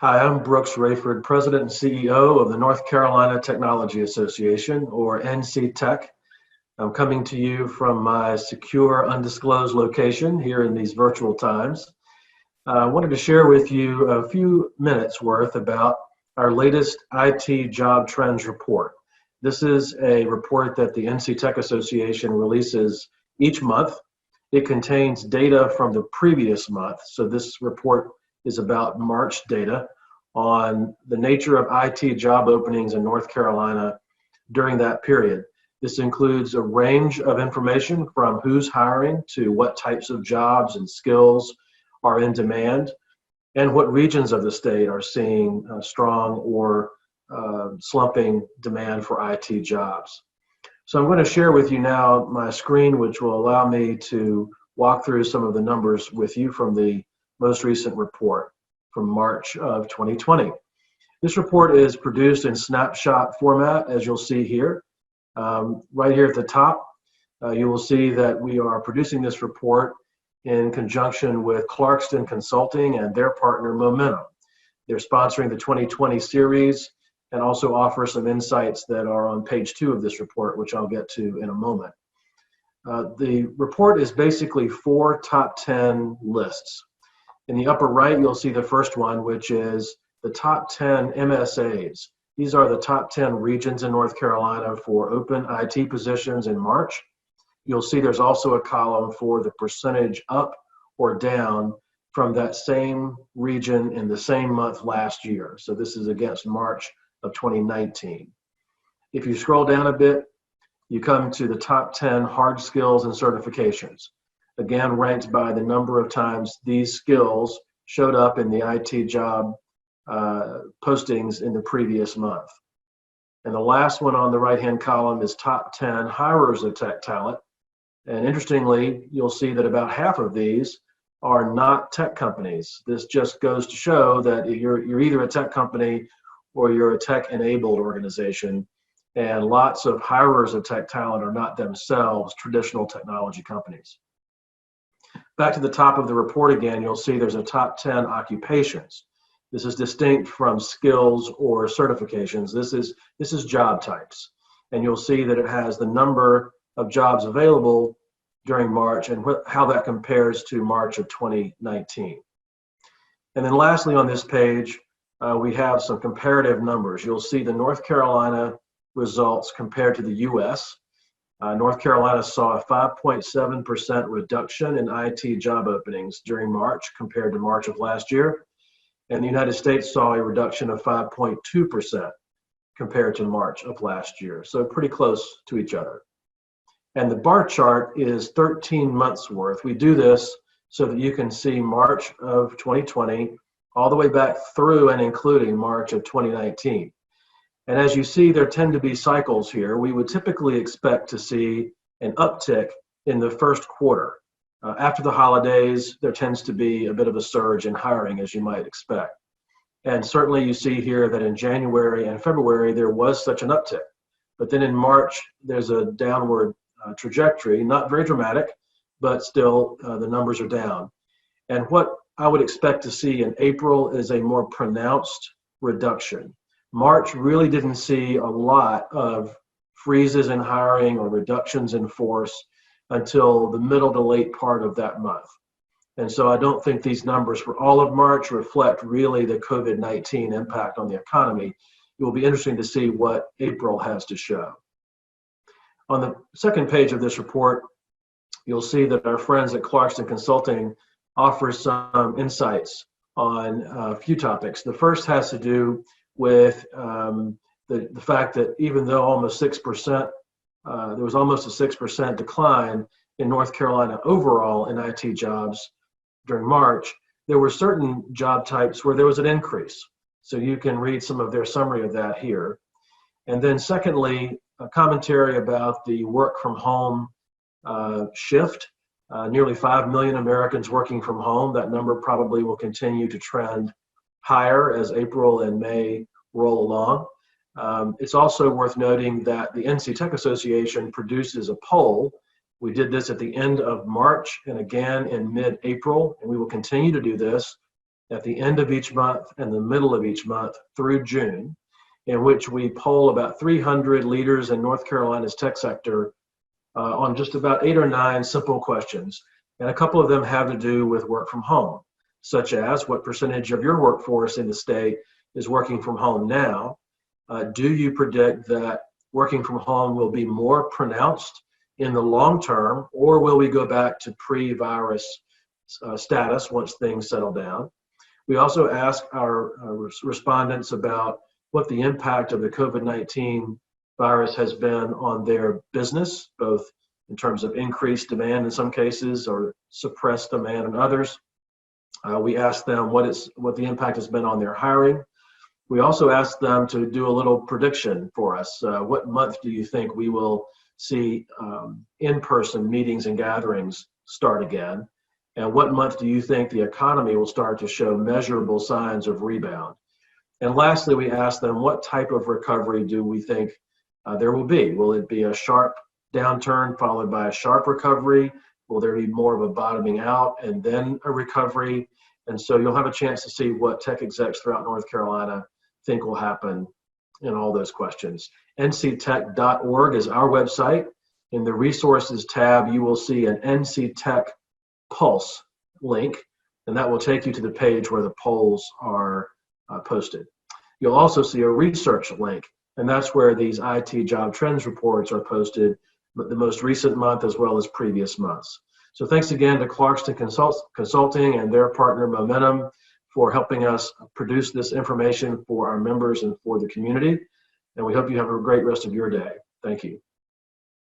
Hi, I'm Brooks Rayford, President and CEO of the North Carolina Technology Association, or NC Tech. I'm coming to you from my secure, undisclosed location here in these virtual times. I wanted to share with you a few minutes worth about our latest IT job trends report. This is a report that the NC Tech Association releases each month. It contains data from the previous month, so this report is about March data on the nature of IT job openings in North Carolina during that period. This includes a range of information from who's hiring to what types of jobs and skills are in demand and what regions of the state are seeing strong or slumping demand for IT jobs. So I'm going to share with you now my screen, which will allow me to walk through some of the numbers with you from the most recent report from March of 2020. This report is produced in snapshot format, as you'll see here. Right here at the top, you will see that we are producing this report in conjunction with Clarkston Consulting and their partner Momentum. They're sponsoring the 2020 series and also offer some insights that are on page 2 of this report, which I'll get to in a moment. The report is basically 4 top 10 lists. In the upper right, you'll see the first one, which is the top 10 MSAs. These are the top 10 regions in North Carolina for open IT positions in March. You'll see there's also a column for the percentage up or down from that same region in the same month last year. So this is against March of 2019. If you scroll down a bit, you come to the top 10 hard skills and certifications. Again, ranked by the number of times these skills showed up in the IT job postings in the previous month. And the last one on the right-hand column is top 10 hirers of tech talent. And interestingly, you'll see that about half of these are not tech companies. This just goes to show that you're either a tech company or you're a tech-enabled organization. And lots of hirers of tech talent are not themselves traditional technology companies. Back to the top of the report again, you'll see there's a top 10 occupations. This is distinct from skills or certifications. This is job types. And you'll see that it has the number of jobs available during March and how that compares to March of 2019. And then lastly on this page, we have some comparative numbers. You'll see the North Carolina results compared to the US. North Carolina saw a 5.7% reduction in IT job openings during March compared to March of last year. And the United States saw a reduction of 5.2% compared to March of last year. So pretty close to each other. And the bar chart is 13 months worth. We do this so that you can see March of 2020 all the way back through and including March of 2019. And as you see, there tend to be cycles here. We would typically expect to see an uptick in the first quarter. After the holidays, there tends to be a bit of a surge in hiring, as you might expect. And certainly you see here that in January and February, there was such an uptick. But then in March, there's a downward trajectory, not very dramatic, but still the numbers are down. And what I would expect to see in April is a more pronounced reduction. March really didn't see a lot of freezes in hiring or reductions in force until the middle to late part of that month. And so I don't think these numbers for all of March reflect really the COVID-19 impact on the economy. It will be interesting to see what April has to show. On the second page of this report, you'll see that our friends at Clarkston Consulting offer some insights on a few topics. The first has to do with the fact that even though almost 6%, there was almost a 6% decline in North Carolina overall in IT jobs during March, there were certain job types where there was an increase. So you can read some of their summary of that here. And then secondly, a commentary about the work from home shift. Nearly 5 million Americans working from home. That number probably will continue to trend higher as April and May roll along. It's also worth noting that the NC Tech Association produces a poll. We did this at the end of March and again in mid-April, and we will continue to do this at the end of each month and the middle of each month through June, in which we poll about 300 leaders in North Carolina's tech sector on just about 8 or 9 simple questions. And a couple of them have to do with work from home, such as what percentage of your workforce in the state is working from home now? Do you predict that working from home will be more pronounced in the long term, or will we go back to pre-virus status once things settle down? We also ask our respondents about what the impact of the COVID-19 virus has been on their business, both in terms of increased demand in some cases or suppressed demand in others. We ask them what the impact has been on their hiring. We also ask them to do a little prediction for us. What month do you think we will see in-person meetings and gatherings start again? And what month do you think the economy will start to show measurable signs of rebound? And lastly, we ask them what type of recovery do we think there will be? Will it be a sharp downturn followed by a sharp recovery? Will there be more of a bottoming out and then a recovery? And so you'll have a chance to see what tech execs throughout North Carolina think will happen in all those questions. nctech.org is our website. In the resources tab, you will see an NC Tech Pulse link, and that will take you to the page where the polls are posted. You'll also see a research link, and that's where these IT job trends reports are posted, the most recent month as well as previous months. So thanks again to Clarkston Consulting and their partner Momentum for helping us produce this information for our members and for the community. And we hope you have a great rest of your day. Thank you.